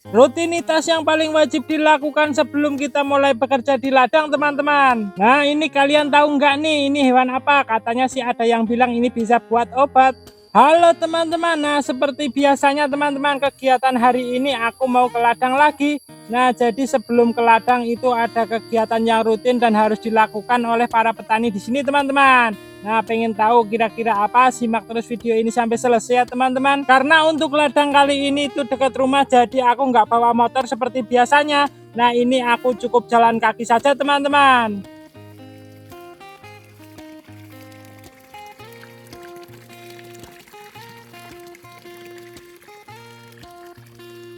Rutinitas yang paling wajib dilakukan sebelum kita mulai bekerja di ladang, teman-teman. Nah, ini kalian tahu nggak nih, ini hewan apa? Katanya sih ada yang bilang ini bisa buat obat. Halo teman-teman, nah seperti biasanya teman-teman, kegiatan hari ini aku mau ke ladang lagi. Nah, jadi sebelum ke ladang itu ada kegiatan yang rutin dan harus dilakukan oleh para petani di sini, teman-teman. Nah, pengen tahu kira-kira apa? Simak terus video ini sampai selesai ya teman-teman. Karena untuk ladang kali ini itu dekat rumah, jadi aku nggak bawa motor seperti biasanya. Nah, ini aku cukup jalan kaki saja teman-teman.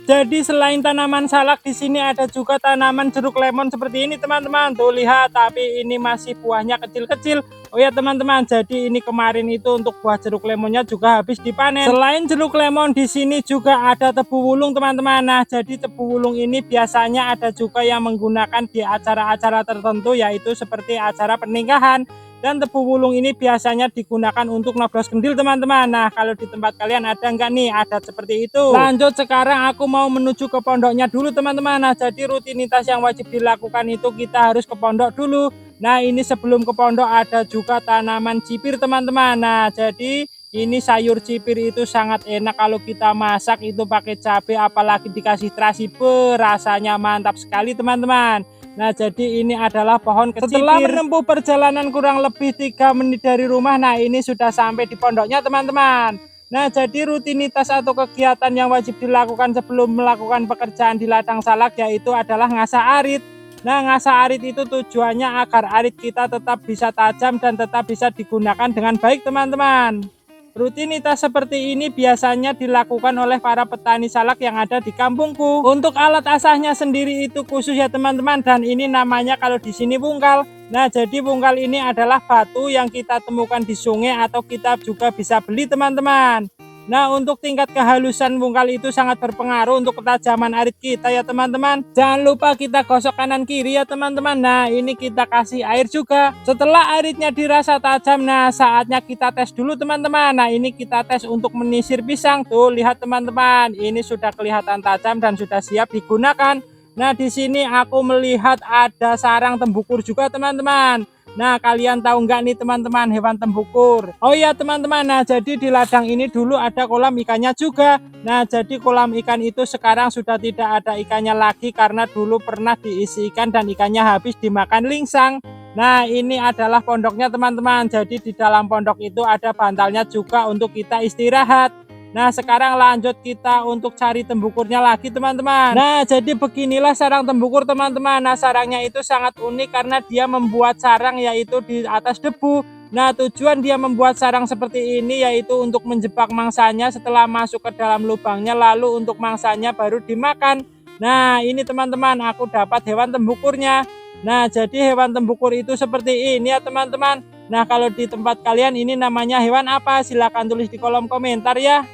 Jadi selain tanaman salak di sini ada juga tanaman jeruk lemon seperti ini teman-teman. Tuh lihat, tapi ini masih buahnya kecil-kecil. Oh ya teman-teman, jadi ini kemarin itu untuk buah jeruk lemonnya juga habis dipanen. Selain jeruk lemon di sini juga ada tebu wulung teman-teman. Nah, jadi tebu wulung ini biasanya ada juga yang menggunakan di acara-acara tertentu, yaitu seperti acara pernikahan. Dan tebu wulung ini biasanya digunakan untuk noblos kendil teman-teman. Nah, kalau di tempat kalian ada nggak nih adat seperti itu? Lanjut, sekarang aku mau menuju ke pondoknya dulu teman-teman. Nah, jadi rutinitas yang wajib dilakukan itu kita harus ke pondok dulu. Nah, ini sebelum ke pondok ada juga tanaman cipir teman-teman. Nah, jadi ini sayur cipir itu sangat enak kalau kita masak itu pakai cabai, apalagi dikasih terasi, rasanya mantap sekali teman-teman. Nah, jadi ini adalah pohon kecipir. Setelah menempuh perjalanan kurang lebih 3 menit dari rumah, nah ini sudah sampai di pondoknya teman-teman. Nah, jadi rutinitas atau kegiatan yang wajib dilakukan sebelum melakukan pekerjaan di ladang salak yaitu adalah ngasah arit. Nah, ngasah arit itu tujuannya agar arit kita tetap bisa tajam dan tetap bisa digunakan dengan baik teman-teman. Rutinitas seperti ini biasanya dilakukan oleh para petani salak yang ada di kampungku. Untuk alat asahnya sendiri itu khusus ya teman-teman, dan ini namanya kalau di sini bungkal. Nah, jadi bungkal ini adalah batu yang kita temukan di sungai atau kita juga bisa beli teman-teman. Nah, untuk tingkat kehalusan bungkal itu sangat berpengaruh untuk ketajaman arit kita ya teman-teman. Jangan lupa kita gosok kanan kiri ya teman-teman. Nah, ini kita kasih air juga. Setelah aritnya dirasa tajam, nah saatnya kita tes dulu teman-teman. Nah, ini kita tes untuk menyisir pisang. Tuh, lihat teman-teman, ini sudah kelihatan tajam dan sudah siap digunakan. Nah, di sini aku melihat ada sarang tembukur juga teman-teman. Nah, kalian tahu nggak nih teman-teman hewan tembukur? Oh iya teman-teman, nah jadi di ladang ini dulu ada kolam ikannya juga. Nah, jadi kolam ikan itu sekarang sudah tidak ada ikannya lagi karena dulu pernah diisi ikan dan ikannya habis dimakan lingsang. Nah, ini adalah pondoknya teman-teman. Jadi di dalam pondok itu ada bantalnya juga untuk kita istirahat. Nah, sekarang lanjut kita untuk cari tembukurnya lagi teman-teman. Nah, jadi beginilah sarang tembukur teman-teman. Nah, sarangnya itu sangat unik karena dia membuat sarang yaitu di atas debu. Nah, tujuan dia membuat sarang seperti ini yaitu untuk menjebak mangsanya setelah masuk ke dalam lubangnya, lalu untuk mangsanya baru dimakan. Nah, ini teman-teman, aku dapat hewan tembukurnya. Nah, jadi hewan tembukur itu seperti ini ya teman-teman. Nah, kalau di tempat kalian ini namanya hewan apa? Silahkan tulis di kolom komentar ya.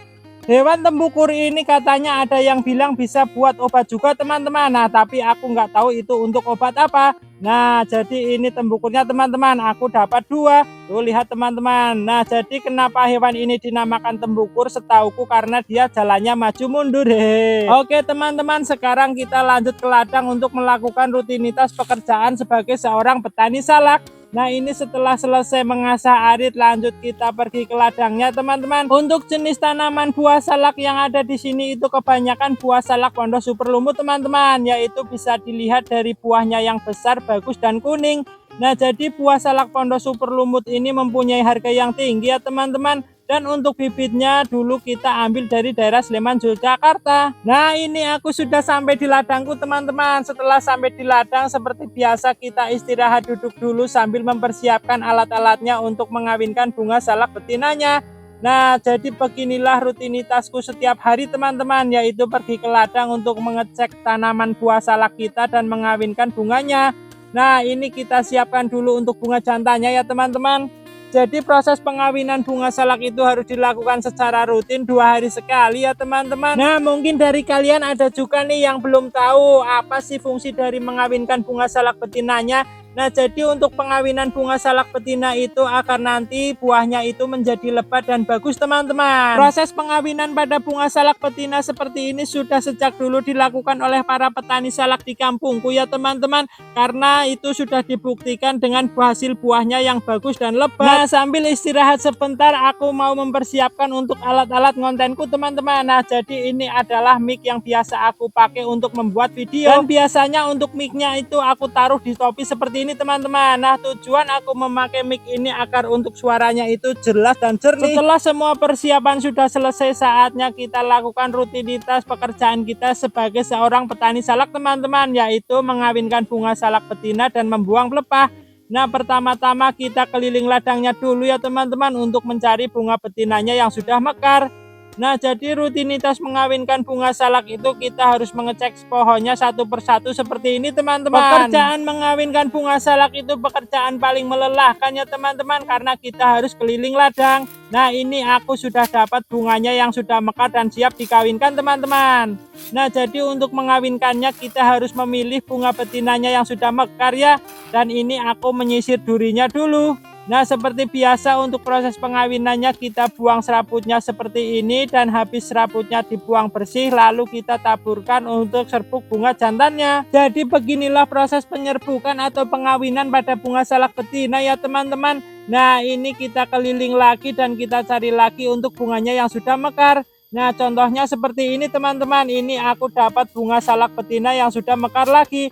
Hewan tembukur ini katanya ada yang bilang bisa buat obat juga teman-teman. Nah, tapi aku nggak tahu itu untuk obat apa. Nah, jadi ini tembukurnya teman-teman, aku dapat 2. Tuh lihat teman-teman. Nah, jadi kenapa hewan ini dinamakan tembukur? Setauku karena dia jalannya maju mundur. Hehe. Oke teman-teman, sekarang kita lanjut ke ladang untuk melakukan rutinitas pekerjaan sebagai seorang petani salak. Nah, ini setelah selesai mengasah arit, lanjut kita pergi ke ladangnya teman-teman. Untuk jenis tanaman buah salak yang ada di sini itu kebanyakan buah salak pondok super lumut teman-teman, yaitu bisa dilihat dari buahnya yang besar, bagus dan kuning. Nah, jadi buah salak pondok super lumut ini mempunyai harga yang tinggi ya teman-teman. Dan untuk bibitnya dulu kita ambil dari daerah Sleman, Yogyakarta. Nah, ini aku sudah sampai di ladangku teman-teman. Setelah sampai di ladang seperti biasa kita istirahat duduk dulu sambil mempersiapkan alat-alatnya untuk mengawinkan bunga salak betinanya. Nah, jadi beginilah rutinitasku setiap hari teman-teman, yaitu pergi ke ladang untuk mengecek tanaman buah salak kita dan mengawinkan bunganya. Nah, ini kita siapkan dulu untuk bunga jantannya ya teman-teman. Jadi proses pengawinan bunga salak itu harus dilakukan secara rutin 2 hari sekali ya teman-teman. Nah, mungkin dari kalian ada juga nih yang belum tahu apa sih fungsi dari mengawinkan bunga salak betinanya. Nah, jadi untuk pengawinan bunga salak betina itu agar nanti buahnya itu menjadi lebat dan bagus teman-teman. Proses pengawinan pada bunga salak betina seperti ini sudah sejak dulu dilakukan oleh para petani salak di kampungku ya teman-teman. Karena itu sudah dibuktikan dengan hasil buahnya yang bagus dan lebat. Nah, sambil istirahat sebentar aku mau mempersiapkan untuk alat-alat kontenku teman-teman. Nah, jadi ini adalah mic yang biasa aku pakai untuk membuat video. Dan biasanya untuk mic-nya itu aku taruh di topi seperti ini teman-teman. Nah, tujuan aku memakai mic ini agar untuk suaranya itu jelas dan jernih. Setelah semua persiapan sudah selesai, saatnya kita lakukan rutinitas pekerjaan kita sebagai seorang petani salak teman-teman, yaitu mengawinkan bunga salak betina dan membuang pelepah. Nah, pertama-tama kita keliling ladangnya dulu ya teman-teman untuk mencari bunga betinanya yang sudah mekar. Nah, jadi rutinitas mengawinkan bunga salak itu kita harus mengecek pohonnya satu persatu seperti ini teman-teman. Pekerjaan mengawinkan bunga salak itu pekerjaan paling melelahkan ya teman-teman, karena kita harus keliling ladang. Nah, ini aku sudah dapat bunganya yang sudah mekar dan siap dikawinkan teman-teman. Nah, jadi untuk mengawinkannya kita harus memilih bunga betinanya yang sudah mekar ya. Dan ini aku menyisir durinya dulu. Nah, seperti biasa untuk proses pengawinannya kita buang serabutnya seperti ini, dan habis serabutnya dibuang bersih lalu kita taburkan untuk serbuk bunga jantannya. Jadi beginilah proses penyerbukan atau pengawinan pada bunga salak betina ya teman-teman. Nah, ini kita keliling lagi dan kita cari lagi untuk bunganya yang sudah mekar. Nah, contohnya seperti ini teman-teman. Ini aku dapat bunga salak betina yang sudah mekar lagi.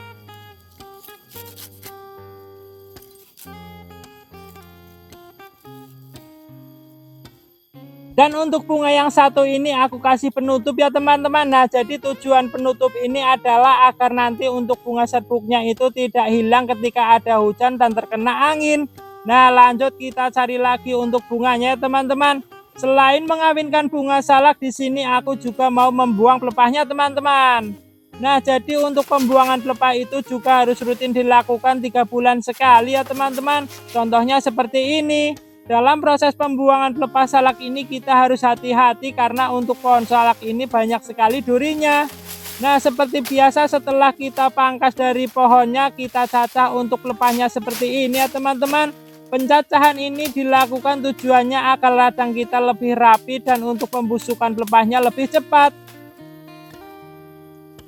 Dan untuk bunga yang satu ini aku kasih penutup ya teman-teman. Nah, jadi tujuan penutup ini adalah agar nanti untuk bunga serbuknya itu tidak hilang ketika ada hujan dan terkena angin. Nah, lanjut kita cari lagi untuk bunganya ya teman-teman. Selain mengawinkan bunga salak, di sini aku juga mau membuang pelepahnya teman-teman. Nah, jadi untuk pembuangan pelepah itu juga harus rutin dilakukan 3 bulan sekali ya teman-teman. Contohnya seperti ini. Dalam proses pembuangan pelepah salak ini kita harus hati-hati karena untuk pohon salak ini banyak sekali durinya. Nah, seperti biasa setelah kita pangkas dari pohonnya, kita cacah untuk pelepahnya seperti ini ya teman-teman. Pencacahan ini dilakukan tujuannya agar ladang kita lebih rapi dan untuk pembusukan pelepahnya lebih cepat.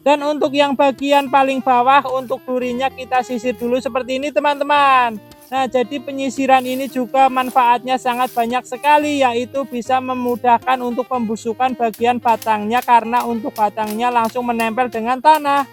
Dan untuk yang bagian paling bawah untuk durinya kita sisir dulu seperti ini teman-teman. Nah, jadi penyisiran ini juga manfaatnya sangat banyak sekali, yaitu bisa memudahkan untuk pembusukan bagian batangnya karena untuk batangnya langsung menempel dengan tanah.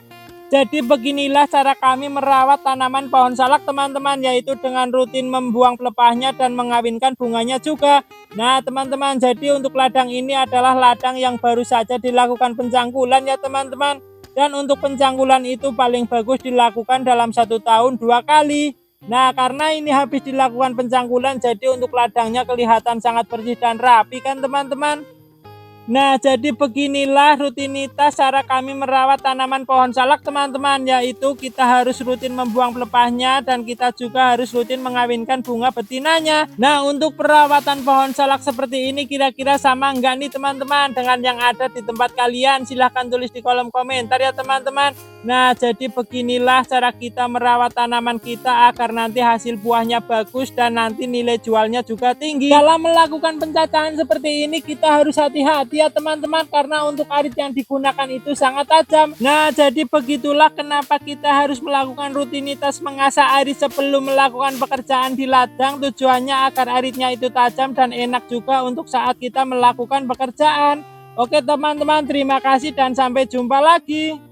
Jadi beginilah cara kami merawat tanaman pohon salak teman-teman, yaitu dengan rutin membuang pelepahnya dan mengawinkan bunganya juga. Nah teman-teman, jadi untuk ladang ini adalah ladang yang baru saja dilakukan pencangkulan ya teman-teman. Dan untuk pencangkulan itu paling bagus dilakukan dalam 1 tahun 2 kali. Nah, karena ini habis dilakukan pencangkulan, jadi untuk ladangnya kelihatan sangat bersih dan rapi kan teman-teman. Nah, jadi beginilah rutinitas cara kami merawat tanaman pohon salak teman-teman, yaitu kita harus rutin membuang pelepahnya dan kita juga harus rutin mengawinkan bunga betinanya. Nah, untuk perawatan pohon salak seperti ini kira-kira sama enggak nih teman-teman dengan yang ada di tempat kalian? Silahkan tulis di kolom komentar ya teman-teman. Nah, jadi beginilah cara kita merawat tanaman kita agar nanti hasil buahnya bagus dan nanti nilai jualnya juga tinggi. Dalam melakukan pencacahan seperti ini kita harus hati-hati ya teman-teman, karena untuk arit yang digunakan itu sangat tajam. Nah, jadi begitulah kenapa kita harus melakukan rutinitas mengasah arit sebelum melakukan pekerjaan di ladang. Tujuannya agar aritnya itu tajam dan enak juga untuk saat kita melakukan pekerjaan. Oke teman-teman, terima kasih dan sampai jumpa lagi.